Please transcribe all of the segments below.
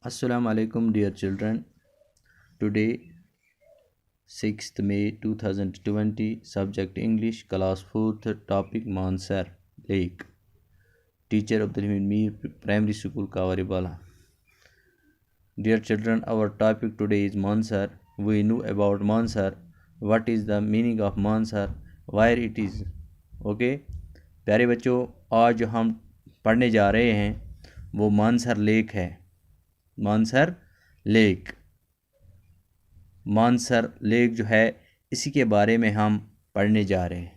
Assalamu alaikum dear children. Today 6th May 2020, subject English, class 4th, topic Mansar Lake. Teacher Abdul Mir, Primary School Kawaribala. Dear children, our topic today is Mansar. We know about Mansar. What is the meaning of Mansar? Where it is? Okay. پیارے بچوں، آج جو ہم پڑھنے جا رہے ہیں وہ مانسر لیک ہے. مانسر لیک جو ہے اسی کے بارے میں ہم پڑھنے جا رہے ہیں.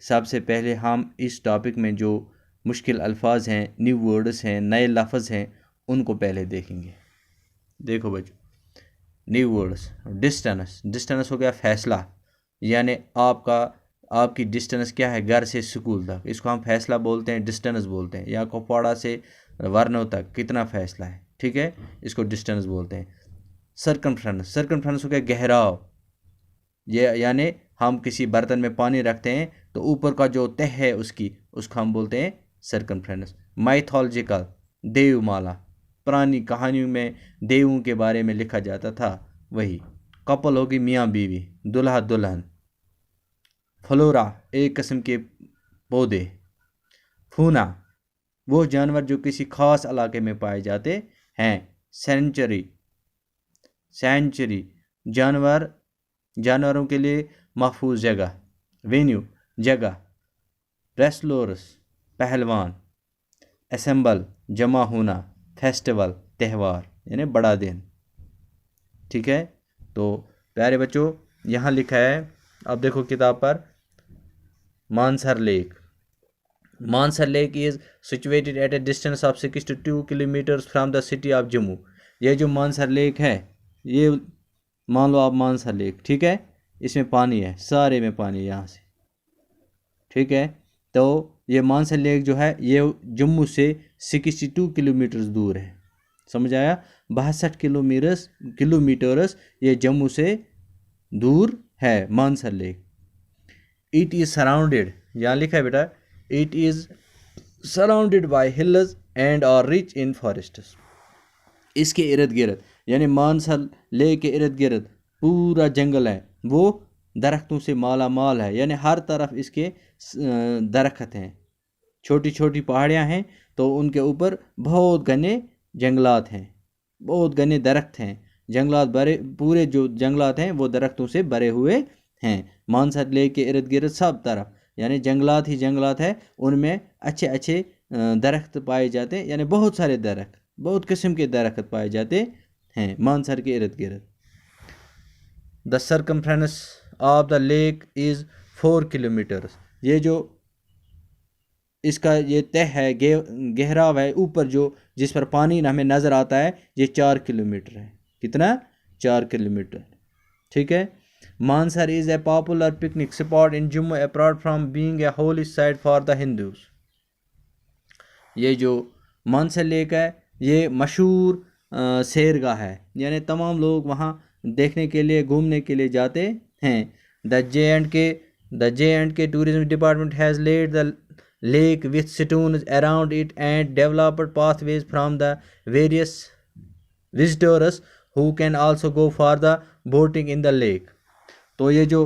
سب سے پہلے ہم اس ٹاپک میں جو مشکل الفاظ ہیں، نیو ورڈز ہیں، نئے لفظ ہیں، ان کو پہلے دیکھیں گے. دیکھو بچوں، نیو ورڈز. ڈسٹنس ہو گیا فاصلہ، یعنی آپ کی ڈسٹنس کیا ہے گھر سے اسکول تک، اس کو ہم فاصلہ بولتے ہیں، ڈسٹنس بولتے ہیں. یا کپواڑہ سے ورنو تک کتنا فاصلہ ہے، ٹھیک ہے، اس کو ڈسٹنس بولتے ہیں. سرکمفرنس ہو گیا گہراؤ، یہ یعنی ہم کسی برتن میں پانی رکھتے ہیں تو اوپر کا جو تہ ہے اس کو ہم بولتے ہیں سرکمفرنس. مائتھولوجیکل، دیو مالا، پرانی کہانیوں میں دیووں کے بارے میں لکھا جاتا تھا وہی. کپل ہوگی میاں بیوی، دلہا دلہن. فلورا ایک قسم کے پودے. فونا وہ جانور جو کسی خاص علاقے میں پائے جاتے ہیں. سینچری جانوروں کے لیے محفوظ جگہ. وینیو جگہ. ریسلورس پہلوان. اسمبل جمع ہونا. فیسٹیول تہوار یعنی بڑا دن. ٹھیک ہے، تو پیارے بچوں یہاں لکھا ہے، اب دیکھو کتاب پر. Mansar lake is situated at a distance of 62 kilometers from the city of Jammu. یہ جو مانسر لیک ہے، یہ مان لو آپ مانسر لیک، ٹھیک ہے، اس میں پانی ہے، سارے میں پانی ہے یہاں سے، ٹھیک ہے. تو یہ مانسر لیک جو ہے یہ جموں سے 62 کلومیٹرز دور ہے. سمجھ آیا؟ 62 کلومیٹرز یہ جموں سے دور ہے Mansar lake. It is surrounded، یہاں لکھا ہے بیٹا، it is surrounded by hills and are rich in forests. اس کے ارد گرد یعنی مانسر لیک کے ارد گرد پورا جنگل ہے، وہ درختوں سے مالا مال ہے، یعنی ہر طرف اس کے درخت ہیں. چھوٹی چھوٹی پہاڑیاں ہیں تو ان کے اوپر بہت گھنے جنگلات ہیں، بہت گھنے درخت ہیں. جنگلات پورے جو جنگلات ہیں وہ درختوں سے بھرے ہوئے ہیں. مانسر لیک کے ارد گرد سب طرف یعنی جنگلات ہی جنگلات ہیں، ان میں اچھے درخت پائے جاتے ہیں، یعنی بہت سارے درخت، بہت قسم کے درخت پائے جاتے ہیں مانسر کے ارد گرد. The circumference of the lake is 4 kilometers. یہ جو اس کا یہ تہ ہے، گہراؤ ہے اوپر جو جس پر پانی ہمیں نظر آتا ہے، یہ 4 کلومیٹر ہے. کتنا؟ 4 کلومیٹر. ٹھیک ہے. Mansar is a popular picnic spot in Jammu apart from being a holy site for the Hindus. یہ جو مانسر لیک ہے یہ مشہور سیرگاہ ہے، یعنی تمام لوگ وہاں دیکھنے کے لیے گھومنے کے لیے جاتے ہیں. The J&K Tourism Department has laid the lake with stones around it and developed pathways from the various visitors who can also go for the boating in the lake. تو یہ جو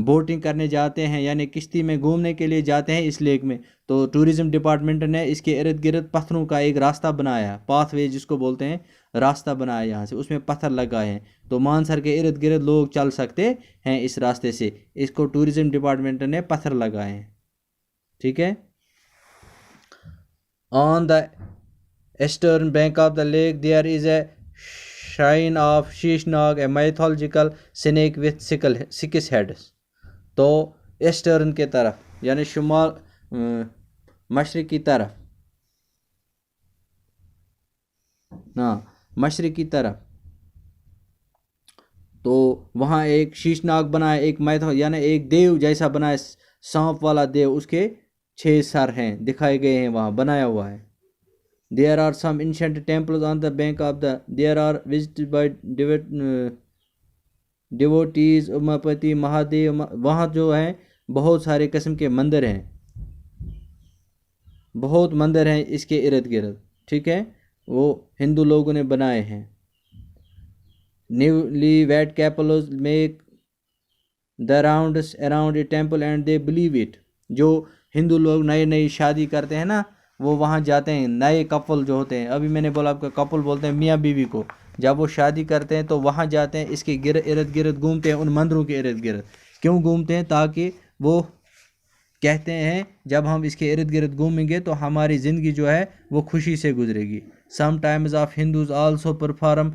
بوٹنگ کرنے جاتے ہیں یعنی کشتی میں گھومنے کے لیے جاتے ہیں اس لیک میں، تو ٹورزم ڈپارٹمنٹ نے اس کے ارد گرد پتھروں کا ایک راستہ بنایا، پاتھ وے جس کو بولتے ہیں، راستہ بنایا یہاں سے، اس میں پتھر لگائے ہیں تو مانسر کے ارد گرد لوگ چل سکتے ہیں اس راستے سے. اس کو ٹورزم ڈپارٹمنٹ نے پتھر لگائے ہیں. ٹھیک ہے. On the eastern bank of the lake there is a shrine of Sheshnag, a mythological snake with 6 heads. تو ایسٹرن کے طرف یعنی شمال مشرقی طرف تو وہاں ایک شیشناگ بنائے، ایک یعنی ایک دیو جیسا بنائے، سانپ والا دیو، اس کے 6 سر ہیں، دکھائے گئے ہیں، وہاں بنایا ہوا ہے. There are some ancient temples on the bank of the. There are visited by devotees اماپتی Mahadev. وہاں جو ہیں بہت سارے قسم کے مندر ہیں، بہت مندر ہیں اس کے ارد گرد. ٹھیک ہے. وہ ہندو لوگوں نے بنائے ہیں. Newly wed couples make the rounds around a temple and they believe it. جو ہندو لوگ نئی نئی شادی کرتے ہیں نا وہ وہاں جاتے ہیں. نئے کپل جو ہوتے ہیں, ابھی میں نے بولا آپ کا کپل بولتے ہیں میاں بیوی کو, جب وہ شادی کرتے ہیں تو وہاں جاتے ہیں, اس کے ارد گرد گھومتے ہیں, ان مندروں کے ارد گرد. کیوں گھومتے ہیں؟ تاکہ وہ کہتے ہیں جب ہم اس کے ارد گرد گھومیں گے تو ہماری زندگی جو ہے وہ خوشی سے گزرے گی. Sometimes of Hindus also perform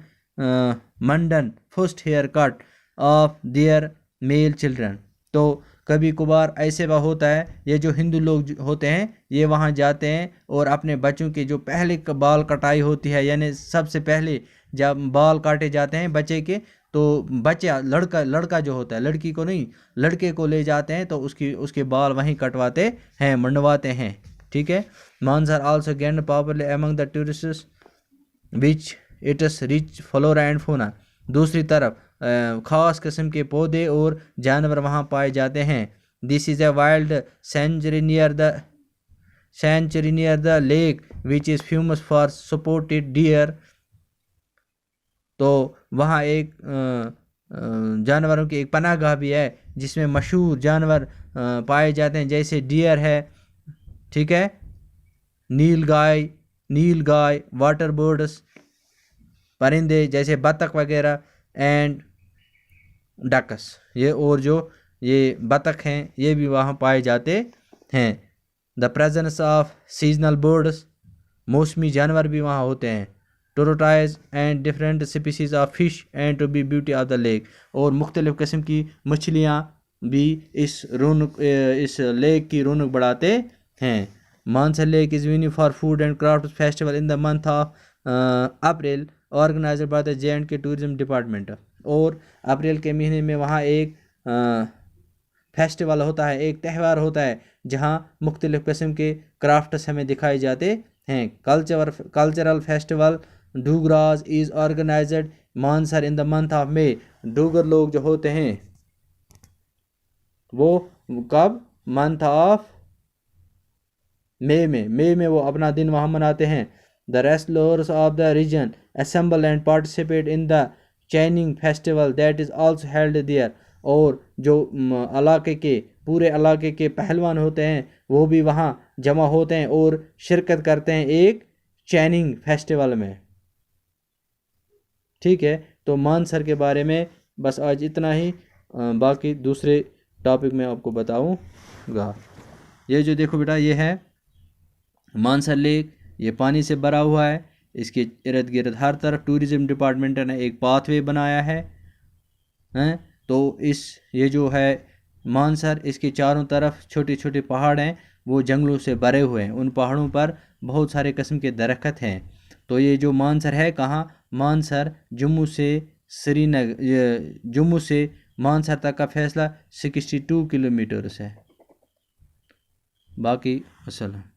mundan first haircut of their male children. تو کبھی کبھار ایسے ہوتا ہے, یہ جو ہندو لوگ ہوتے ہیں یہ وہاں جاتے ہیں اور اپنے بچوں کے جو پہلے بال کٹائی ہوتی ہے, یعنی سب سے پہلے جب بال کاٹے جاتے ہیں بچے کے, تو بچہ لڑکا جو ہوتا ہے, لڑکی کو نہیں, لڑکے کو لے جاتے ہیں تو اس کے بال وہیں کٹواتے ہیں, منڈواتے ہیں. ٹھیک ہے. Mansar also gain popular among the tourists with its rich flora and fauna. دوسری طرف خاص قسم کے پودے اور جانور وہاں پائے جاتے ہیں. This is a wild sanctuary near the lake which is famous for spotted deer. تو وہاں ایک جانوروں کی ایک پناہ گاہ بھی ہے جس میں مشہور جانور پائے جاتے ہیں, جیسے ڈیئر ہے, ٹھیک ہے, نیل گائے, واٹر برڈس, پرندے جیسے بطخ وغیرہ, اینڈ ڈکس, یہ اور جو یہ بطخ ہیں یہ بھی وہاں پائے جاتے ہیں. The presence of seasonal birds, موسمی جانور بھی وہاں ہوتے ہیں. Tortoise and different species of fish and to be beauty of the lake. اور مختلف قسم کی مچھلیاں بھی اس لیک کی رونق بڑھاتے ہیں. Mansar lake is venue for food and craft festival in the month of April organised by the J&K tourism department. اور اپریل کے مہینے میں وہاں ایک فیسٹیول ہوتا ہے, ایک تہوار ہوتا ہے جہاں مختلف قسم کے کرافٹس ہمیں دکھائے جاتے ہیں. Cultural festival Dogras is organised Mansar in the month of May. Dogra لوگ جو ہوتے ہیں وہ کب؟ منتھ آف مئی میں وہ اپنا دن وہاں مناتے ہیں. The wrestlers of the region assemble and participate in the Chhinj festival that is also held there. اور جو پورے علاقے کے پہلوان ہوتے ہیں وہ بھی وہاں جمع ہوتے ہیں اور شرکت کرتے ہیں ایک چیننگ فیسٹیول میں. ٹھیک ہے. تو مانسر کے بارے میں بس آج اتنا ہی, باقی دوسرے ٹاپک میں آپ کو بتاؤں گا. یہ جو دیکھو بیٹا یہ ہے مانسر لیک, یہ پانی سے بھرا ہوا ہے. اس کے ارد گرد ہر طرف ٹورزم ڈپارٹمنٹ نے ایک پاتھ وے بنایا ہے. تو یہ جو ہے مانسر, اس کے چاروں طرف چھوٹے چھوٹے پہاڑ ہیں, وہ جنگلوں سے بھرے ہوئے ہیں. ان پہاڑوں پر بہت سارے قسم کے درخت ہیں. تو یہ جو مانسر ہے کہاں؟ مانسر جموں سے مانسر تک کا فاصلہ 62 کلومیٹرز ہے. باقی السلام.